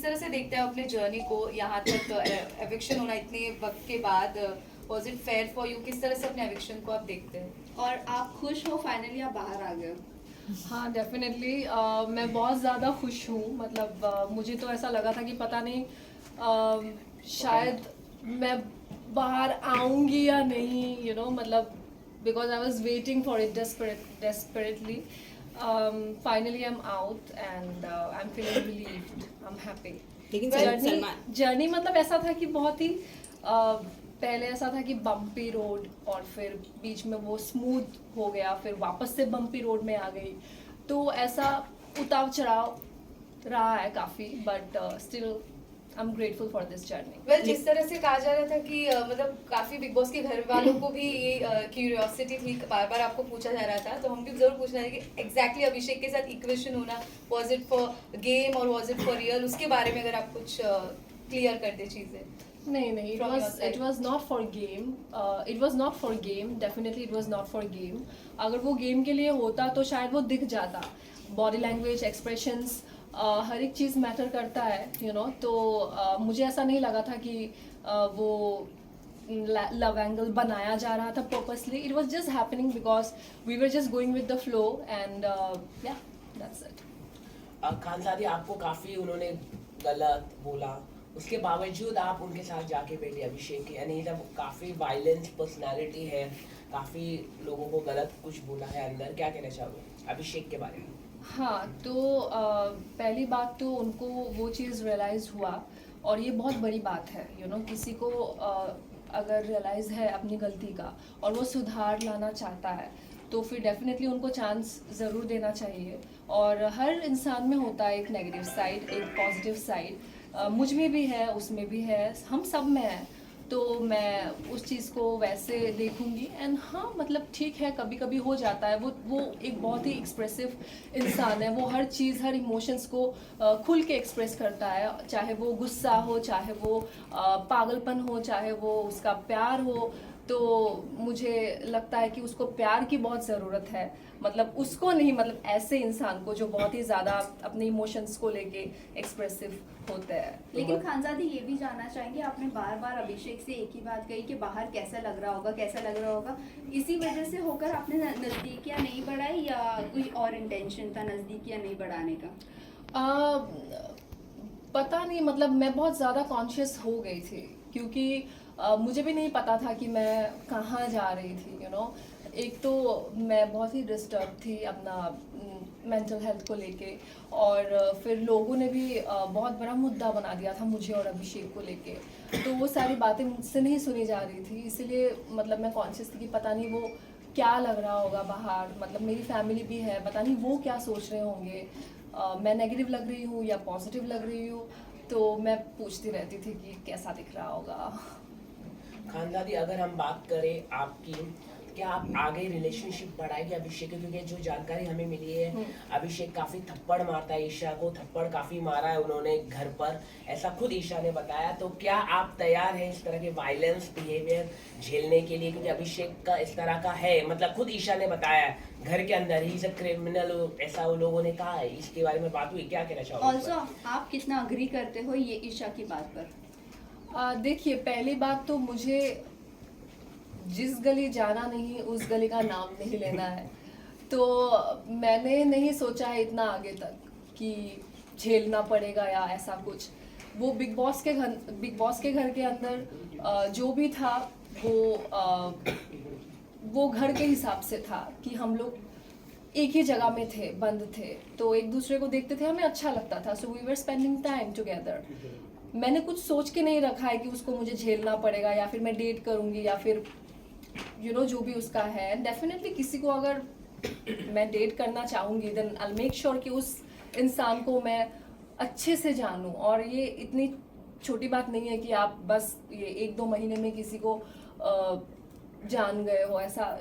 तरह से देखते हैं अपने जर्नी को यहाँ तक एविक्शन होना इतने वक्त के बाद? Was it fair for you? किस तरह से अपने एविक्शन को आप देखते हैं? और आप खुश हो फाइनली आप बाहर आ गए हो? हाँ डेफिनेटली मैं बहुत ज़्यादा खुश हूँ। मतलब मुझे तो ऐसा लगा था कि पता नहीं शायद मैं बाहर आऊँगी या नहीं, मतलब because I was waiting for it desperately. Finally I'm out and I'm feeling relieved. I'm happy. लेकिन जर्नी मतलब ऐसा था कि बहुत ही पहले ऐसा था कि बम्पी रोड और फिर बीच में वो स्मूथ हो गया, फिर वापस से बम्पी रोड में आ गई, तो ऐसा उतार चढ़ाव रहा है काफ़ी, but still I am grateful for this journey. Well, जिस तरह से कहा जा रहा था कि मतलब काफी बिग बॉस के घर वालों को भी ये क्यूरियोसिटी थी, बार बार आपको पूछा जा रहा था, तो हम भी जरूर पूछ रहे हैं कि एग्जैक्टली अभिषेक के साथ इक्वेशन होना, वाज इट फॉर गेम और वाज इट फॉर रियल? उसके बारे में अगर आप कुछ क्लियर कर दे चीजें। नहीं, it was not for game. It was not for game. Definitely it was not for game. अगर वो गेम के लिए होता तो शायद वो दिख जाता। बॉडी लैंग्वेज, एक्सप्रेशंस, हर एक चीज़ मैटर करता है, तो मुझे ऐसा नहीं लगा था कि वो लव एंगल बनाया जा रहा था purposely. It was just happening because we were just going with the flow and yeah that's it. Khanzadi आपको काफी उन्होंने गलत बोला, उसके बावजूद आप उनके साथ जाके बैठे अभिषेक के, यानी जब काफी वायलेंस पर्सनालिटी है, काफी लोगों को गलत कुछ बोला है अंदर, क्या कहना चाहोगे अभिषेक के बारे में? हाँ, तो पहली बात तो उनको वो चीज़ रियलाइज़ हुआ और ये बहुत बड़ी बात है, किसी को अगर रियलाइज़ है अपनी गलती का और वो सुधार लाना चाहता है तो फिर डेफिनेटली उनको चांस ज़रूर देना चाहिए. और हर इंसान में होता है एक नेगेटिव साइड, एक पॉजिटिव साइड. मुझ में भी है, उसमें भी है, हम सब में है, तो मैं उस चीज़ को वैसे देखूंगी. एंड हाँ, मतलब ठीक है, कभी कभी हो जाता है. वो एक बहुत ही एक्सप्रेसिव इंसान है. वो हर चीज़, हर इमोशंस को खुल के एक्सप्रेस करता है, चाहे वो गुस्सा हो, चाहे वो पागलपन हो, चाहे वो उसका प्यार हो. तो मुझे लगता है कि उसको प्यार की बहुत ज़रूरत है. मतलब उसको नहीं, मतलब ऐसे इंसान को जो बहुत ही ज़्यादा अपने इमोशंस को लेके एक्सप्रेसिव होते हैं. लेकिन खानजादी ये भी जानना चाहेंगे, आपने बार बार अभिषेक से एक ही बात कही कि बाहर कैसा लग रहा होगा, कैसा लग रहा होगा. इसी वजह से होकर आपने नज़दीकियाँ नहीं बढ़ाई या कोई और इंटेंशन था नज़दीकियाँ नहीं बढ़ाने का? पता नहीं, मतलब मैं बहुत ज़्यादा कॉन्शियस हो गई थी क्योंकि मुझे भी नहीं पता था कि मैं कहाँ जा रही थी. एक तो मैं बहुत ही डिस्टर्ब थी अपना मेंटल हेल्थ को लेके, और फिर लोगों ने भी बहुत बड़ा मुद्दा बना दिया था मुझे और अभिषेक को लेके, तो वो सारी बातें मुझसे नहीं सुनी जा रही थी. इसीलिए मतलब मैं कॉन्शियस थी कि पता नहीं वो क्या लग रहा होगा बाहर. मतलब मेरी फैमिली भी है, पता नहीं वो क्या सोच रहे होंगे, मैं नेगेटिव लग रही हूँ या पॉजिटिव लग रही हूँ. तो मैं पूछती रहती थी कि कैसा दिख रहा होगा. खानजादी अगर हम बात करें आपकी, क्या आप आगे रिलेशनशिप बढ़ाएंगे अभिषेक के? क्योंकि जो जानकारी हमें मिली है, अभिषेक काफी थप्पड़ मारता है ईशा को, थप्पड़ काफी मारा है उन्होंने घर पर, ऐसा खुद ईशा ने बताया. तो क्या आप तैयार हैं इस तरह के वायलेंस बिहेवियर झेलने के लिए? क्योंकि अभिषेक का इस तरह का है, मतलब खुद ईशा ने बताया है घर के अंदर ही इज अ क्रिमिनल, ऐसा वो लोगों ने कहा है. इसके बारे में बात हुई, क्या कहना चाहोगे? ऑल्सो आप कितना अग्री करते हो ये ईशा की बात पर? देखिए, पहली बात तो मुझे जिस गली जाना नहीं उस गली का नाम नहीं लेना है. तो मैंने नहीं सोचा है इतना आगे तक कि झेलना पड़ेगा या ऐसा कुछ. वो बिग बॉस के घर के अंदर जो भी था वो घर के हिसाब से था कि हम लोग एक ही जगह में थे, बंद थे, तो एक दूसरे को देखते थे, हमें अच्छा लगता था. So we were spending time together. मैंने कुछ सोच के नहीं रखा है कि उसको मुझे झेलना पड़ेगा या फिर मैं डेट करूंगी या फिर जो भी उसका है. डेफिनेटली किसी को अगर मैं डेट करना चाहूंगी देन आई मेक श्योर कि उस इंसान को मैं अच्छे से जानूं. और ये इतनी छोटी बात नहीं है कि आप बस ये 1-2 महीने में किसी को जान गए हो. ऐसा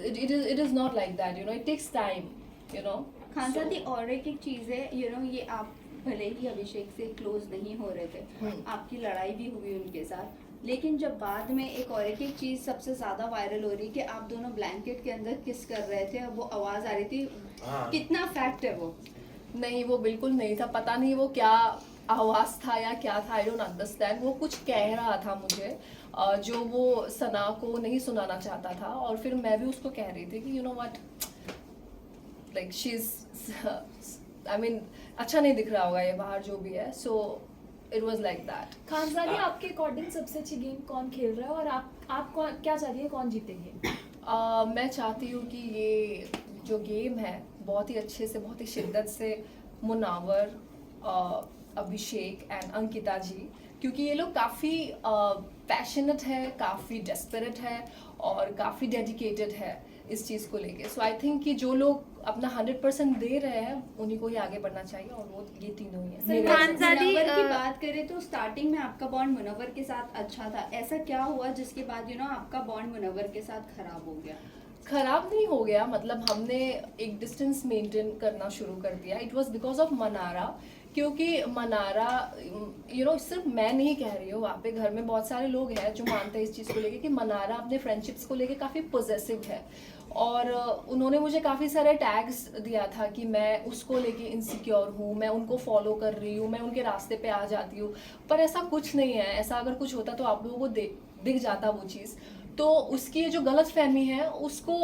it is not like that. It takes time. Khanzadi और एक चीज़ है, ये आप भले ही अभिषेक से क्लोज नहीं हो रहे थे, आपकी लड़ाई भी हुई उनके साथ, लेकिन जब बाद में एक और एक चीज़ सबसे ज़्यादा वायरल हो रही कि आप दोनों ब्लैंकेट के अंदर किस कर रहे थे, वो आवाज़ आ रही थी. कितना फैक्ट है वो? नहीं, वो बिल्कुल नहीं था. पता नहीं वो क्या आवाज़ था या क्या था, आई डोंट अंडरस्टैंड। वो कुछ कह रहा था मुझे जो वो सना को नहीं सुनाना चाहता था, और फिर मैं भी उसको कह रही थी कि you know what, like she is, I mean अच्छा नहीं दिख रहा होगा ये बाहर जो भी है, so it was like that. खानसादी, आपके अकॉर्डिंग सबसे अच्छी गेम कौन खेल रहा है और आप क्या चाहती है कौन जीतेंगे? मैं चाहती हूँ कि ये जो गेम है बहुत ही अच्छे से, बहुत ही शिद्दत से मुनावर, अभिषेक एंड अंकिता जी, क्योंकि ये लोग काफ़ी पैशनेट है, काफ़ी डेस्परेट है और काफ़ी डेडिकेटेड है इस चीज़ को लेके। सो आई थिंक कि जो लोग अपना 100% दे रहे हैं उन्हीं को ही आगे बढ़ना चाहिए, और वो ये तीनों ही है। मेरे- खानसादी की बात करें तो स्टार्टिंग में आपका बॉन्ड मुनव्वर के साथ अच्छा था, ऐसा क्या हुआ जिसके बाद आपका बॉन्ड मुनव्वर के साथ खराब हो गया? खराब नहीं हो गया, मतलब हमने एक डिस्टेंस मेंटेन करना शुरू कर दिया। It was because of Mannara, क्योंकि मनारा सिर्फ मैं नहीं कह रही हूँ, वहाँ पे घर में बहुत सारे लोग हैं जो मानते हैं इस चीज़ को लेके कि मनारा अपने फ्रेंडशिप्स को लेके काफ़ी पॉजेसिव है, और उन्होंने मुझे काफ़ी सारे टैग्स दिया था कि मैं उसको लेके इनसिक्योर हूँ, मैं उनको फॉलो कर रही हूँ, मैं उनके रास्ते पे आ जाती हूँ, पर ऐसा कुछ नहीं है। ऐसा अगर कुछ होता तो आप लोगों को दिख जाता वो चीज़। तो उसकी ये जो गलत फहमी है उसको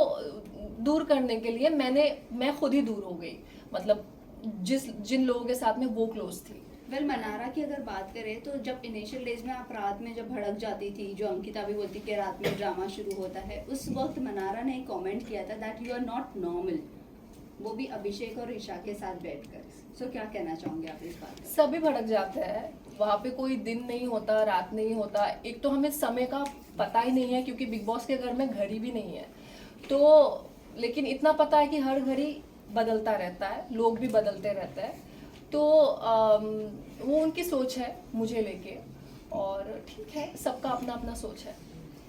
दूर करने के लिए मैं खुद ही दूर हो गई, मतलब जिन लोगों के साथ में वो क्लोज थी। वेल मनारा की अगर बात करें तो जब इनिशियल डेज में आप रात में जब भड़क जाती थी, जो अंकिता भी बोलती कि रात में ड्रामा शुरू होता है, उस वक्त मनारा ने एक कमेंट किया था that you are not normal, वो भी अभिषेक और ईशा के साथ बैठकर। सो क्या कहना चाहोगे आप इस बात पर? सभी भड़क जाते हैं, वहाँ पे कोई दिन नहीं होता, रात नहीं होता। एक तो हमें समय का पता ही नहीं है क्योंकि बिग बॉस के घर में घड़ी भी नहीं है, तो लेकिन इतना पता है कि हर घड़ी बदलता रहता है, लोग भी बदलते रहते हैं, तो वो उनकी सोच है मुझे लेके, और ठीक है, सबका अपना अपना सोच है।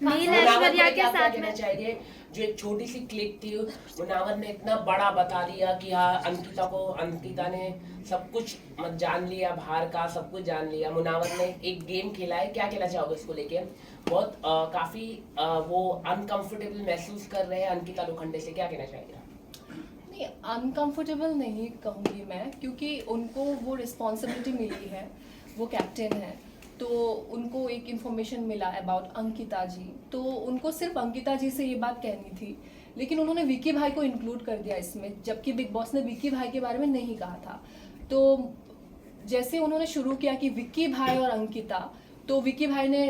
नील मुनावर ऐश्वर्या को के क्या साथ कहना में चाहिए? जो एक छोटी सी क्लिक थी, मुनावर ने इतना बड़ा बता दिया कि हाँ अंकिता ने सब कुछ जान लिया, बाहर का सब कुछ जान लिया। मुनावर ने एक गेम खेला है, क्या कहना चाहोगे इसको लेके? बहुत काफी वो अनकंफर्टेबल महसूस कर रहे हैं अंकिता लोखंडे से, क्या कहना चाहिए? नहीं, अनकंफर्टेबल नहीं कहूँगी मैं, क्योंकि उनको वो रिस्पॉन्सिबिलिटी मिली है, वो कैप्टन है, तो उनको एक इन्फॉर्मेशन मिला अबाउट अंकिता जी, तो उनको सिर्फ अंकिता जी से ये बात कहनी थी, लेकिन उन्होंने विकी भाई को इंक्लूड कर दिया इसमें, जबकि बिग बॉस ने विकी भाई के बारे में नहीं कहा था। तो जैसे उन्होंने शुरू किया कि विक्की भाई और अंकिता, तो विक्की भाई ने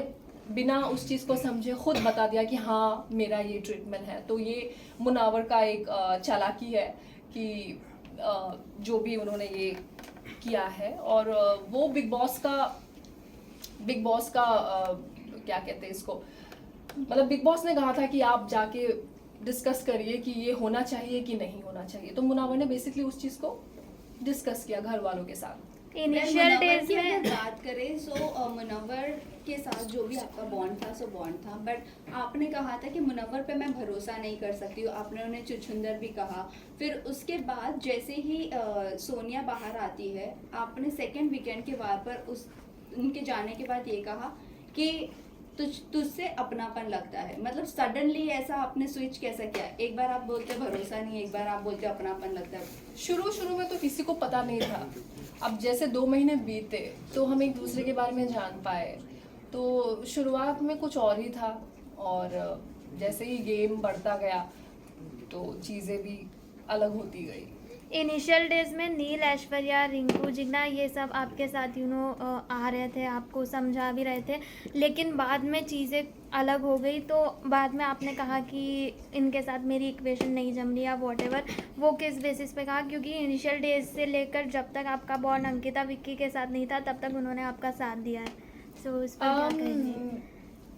बिना उस चीज़ को समझे खुद बता दिया कि हाँ मेरा ये ट्रीटमेंट है। तो ये मुनावर का एक चालाकी है कि जो भी उन्होंने ये किया है, और वो बिग बॉस का क्या कहते हैं इसको, मतलब बिग बॉस ने कहा था कि आप जाके डिस्कस करिए कि ये होना चाहिए कि नहीं होना चाहिए, तो मुनावर ने बेसिकली उस चीज़ को डिस्कस किया घर वालों के साथ। इनिशियल डेज की में अगर बात करें सो मुनव्वर के साथ जो भी आपका बॉन्ड था सो बॉन्ड था, बट आपने कहा था कि मुनव्वर पे मैं भरोसा नहीं कर सकती हूँ, आपने उन्हें चुछुंदर भी कहा। फिर उसके बाद जैसे ही सोनिया बाहर आती है, आपने सेकेंड वीकेंड के वार पर उनके जाने के बाद ये कहा कि तुझसे अपनापन लगता है, मतलब सडनली ऐसा आपने स्विच कैसा किया? एक बार आप बोलते भरोसा नहीं, एक बार आप बोलते अपनापन लगता है। शुरू में तो किसी को पता नहीं था, अब जैसे 2 महीने बीते तो हम एक दूसरे के बारे में जान पाए, तो शुरुआत में कुछ और ही था, और जैसे ही गेम बढ़ता गया तो चीज़ें भी अलग होती गई। इनिशियल डेज में नील, ऐश्वर्या, रिंकू, जिग्ना ये सब आपके साथ आ रहे थे, आपको समझा भी रहे थे, लेकिन बाद में चीज़ें अलग हो गई। तो बाद में आपने कहा कि इनके साथ मेरी इक्वेशन नहीं जम रही या वॉटेवर, वो किस बेसिस पे कहा? क्योंकि इनिशियल डेज से लेकर जब तक आपका बॉन्ड अंकिता विक्की के साथ नहीं था तब तक उन्होंने आपका साथ दिया है, सो इस पर क्या कहेंगे?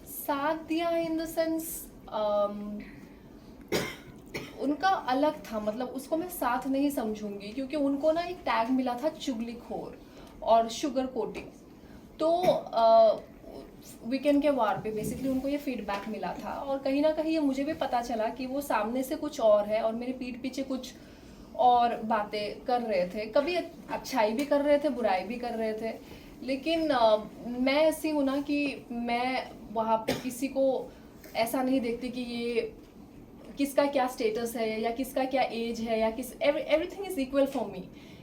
साथ दिया इन द सेंस उनका अलग था, मतलब उसको मैं साथ नहीं समझूंगी, क्योंकि उनको ना एक टैग मिला था चुगलीखोर और शुगर कोटिंग, तो वीकेंड के वार पे बेसिकली उनको ये फीडबैक मिला था, और कहीं ना कहीं ये मुझे भी पता चला कि वो सामने से कुछ और है और मेरे पीठ पीछे कुछ और बातें कर रहे थे, कभी अच्छाई भी कर रहे थे, बुराई भी कर रहे थे, लेकिन मैं ऐसी हूँ ना कि मैं वहाँ पे किसी को ऐसा नहीं देखती कि ये किसका क्या स्टेटस है या किसका क्या एज है या everything is equal for me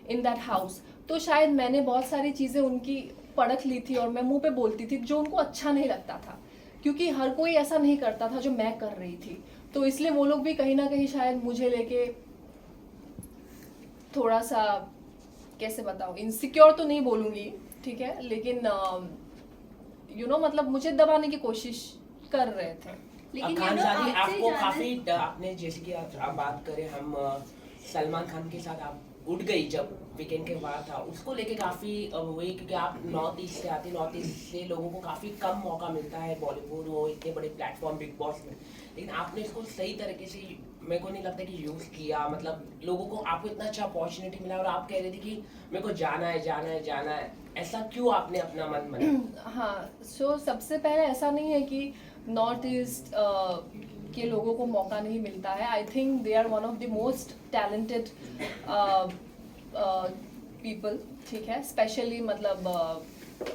in that house. तो शायद मैंने बहुत सारी चीज़ें उनकी परख ली थी और मैं मुंह पे बोलती थी जो उनको अच्छा नहीं लगता था, क्योंकि हर कोई ऐसा नहीं करता था जो मैं कर रही थी। तो इसलिए वो लोग भी कहीं ना कहीं शायद मुझे लेके थोड़ा सा, कैसे बताऊँ, इनसिक्योर तो नहीं बोलूँगी, ठीक है, लेकिन मतलब मुझे दबाने की कोशिश कर रहे थे। लेकिन खान सादी आपसे आपको जाना- काफी आपने जैसे कि आप बात करें हम सलमान खान के साथ आप उठ गई जब वीकेंड के बाद था, उसको लेके काफी वही, क्योंकि आप नॉर्थ ईस्ट से आते, नॉर्थ ईस्ट से लोगों को काफी कम मौका मिलता है बॉलीवुड हो, इतने बड़े प्लेटफॉर्म बिग बॉस में, लेकिन आपने इसको सही तरीके से, मेरे को नहीं लगता कि यूज किया, मतलब लोगों को आपको इतना अच्छा अपॉर्चुनिटी मिला और आप कह रहे थे कि मेरे को जाना है जाना है जाना है, ऐसा क्यों आपने अपना मन बनाया? हाँ, सो सबसे पहले ऐसा नहीं है कि नॉर्थ ईस्ट के लोगों को मौका नहीं मिलता है। I think they are one of the most talented people, ठीक है, स्पेशली मतलब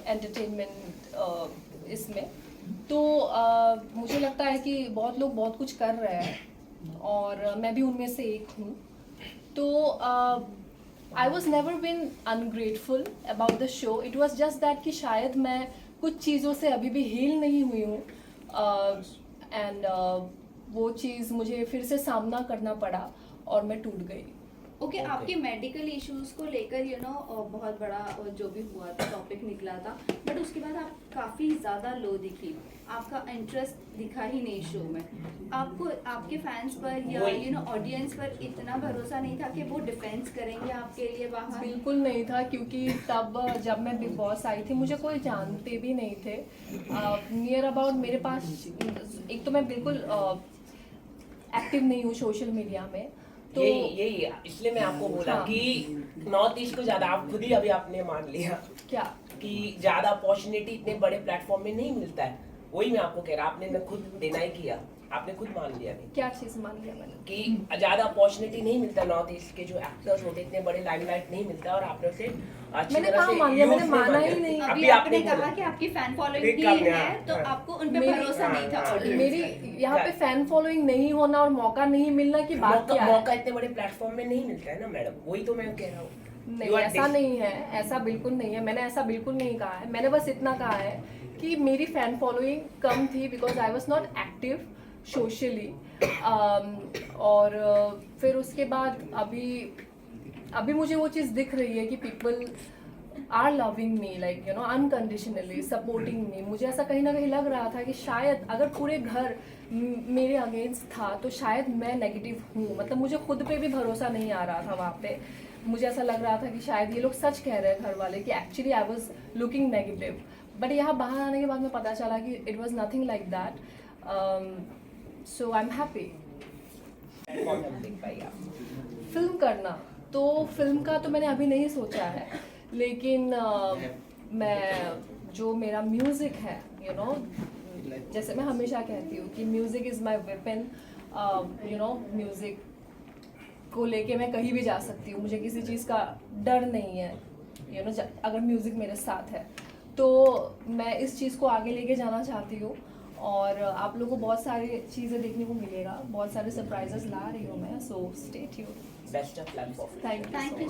एंटरटेनमेंट इसमें। तो मुझे लगता है कि बहुत लोग बहुत कुछ कर रहे हैं और मैं भी उनमें से एक हूँ। तो I was never been ungrateful about the show, it was just that कि शायद मैं कुछ चीज़ों से अभी भी हील नहीं हुई हूँ एंड वो चीज़ मुझे फिर से सामना करना पड़ा और मैं टूट गई। ओके, आपके मेडिकल इश्यूज को लेकर बहुत बड़ा जो भी हुआ था टॉपिक निकला था, बट उसके बाद आप काफ़ी ज़्यादा लो दिखी, आपका इंटरेस्ट दिखा ही नहीं शो में। आपको आपके फैंस पर या ऑडियंस पर इतना भरोसा नहीं था कि वो डिफेंस करेंगे आपके लिए बाहर? बिल्कुल नहीं था, क्योंकि तब जब मैं बिग बॉस आई थी मुझे कोई जानते भी नहीं थे। नियर अबाउट मेरे पास, एक तो मैं बिल्कुल एक्टिव नहीं हूँ सोशल मीडिया में, तो यही इसलिए मैं आपको बोला हाँ। कि नॉर्थ ईस्ट को ज्यादा, आप खुद ही अभी आपने मान लिया क्या कि ज्यादा अपॉर्चुनिटी इतने बड़े प्लेटफॉर्म में नहीं मिलता है, वही मैं आपको कह रहा, आपने खुद डिनाई किया, आपने खुद मान लिया नहीं क्या चीज़ मान लिया मैंने? कि ज्यादा अपॉर्चुनिटी नहीं मिलता, नॉर्थ ईस्ट के जो एक्टर्स होते इतने बड़े लाइमलाइट नहीं मिलता, और आपने उसे अच्छी मैंने तरह कहाँ से मान लिया? use मैंने माना ही नहीं। अभी आपने कहा कि आपकी फैन फॉलोइंग देख भी आपने, है, तो हाँ। आपको उन पे मेरी- भरोसा नहीं था हाँ, ऑडियंस मेरी यहाँ पे फैन फॉलोइंग नहीं होना और मौका नहीं मिलना की बात क्या है? मौका इतने बड़े प्लेटफॉर्म में नहीं मिलता है ना मैडम, वही तो मैं कह रहा हूँ। नहीं, You are ऐसा नहीं है, ऐसा बिल्कुल नहीं है, मैंने ऐसा बिल्कुल नहीं कहा है। मैंने बस इतना कहा है कि मेरी फैन फॉलोइंग कम थी because I was not active socially, और फिर उसके बाद अभी मुझे वो चीज़ दिख रही है कि people are loving me, like unconditionally supporting me. मुझे ऐसा कहीं ना कहीं लग रहा था कि शायद अगर पूरे घर मेरे अगेंस्ट था तो शायद मैं नेगेटिव हूँ, मतलब मुझे खुद पे भी भरोसा नहीं आ रहा था वहाँ पे। मुझे ऐसा लग रहा था कि शायद ये लोग सच कह रहे हैं घर वाले कि actually I was looking negative, but यहाँ बाहर आने के बाद में पता चला कि it was nothing like that, so I am happy. Film करना, तो फिल्म का तो मैंने अभी नहीं सोचा है, लेकिन मैं जो मेरा म्यूज़िक है जैसे मैं हमेशा कहती हूँ कि music is my weapon, music को लेके मैं कहीं भी जा सकती हूँ, मुझे किसी चीज़ का डर नहीं है, अगर म्यूज़िक मेरे साथ है तो मैं इस चीज़ को आगे लेके जाना चाहती हूँ। और आप लोगों को बहुत सारी चीज़ें देखने को मिलेगा, बहुत सारे सरप्राइजेस ला रही हूँ मैं, so stay tuned. Best of luck for thank you.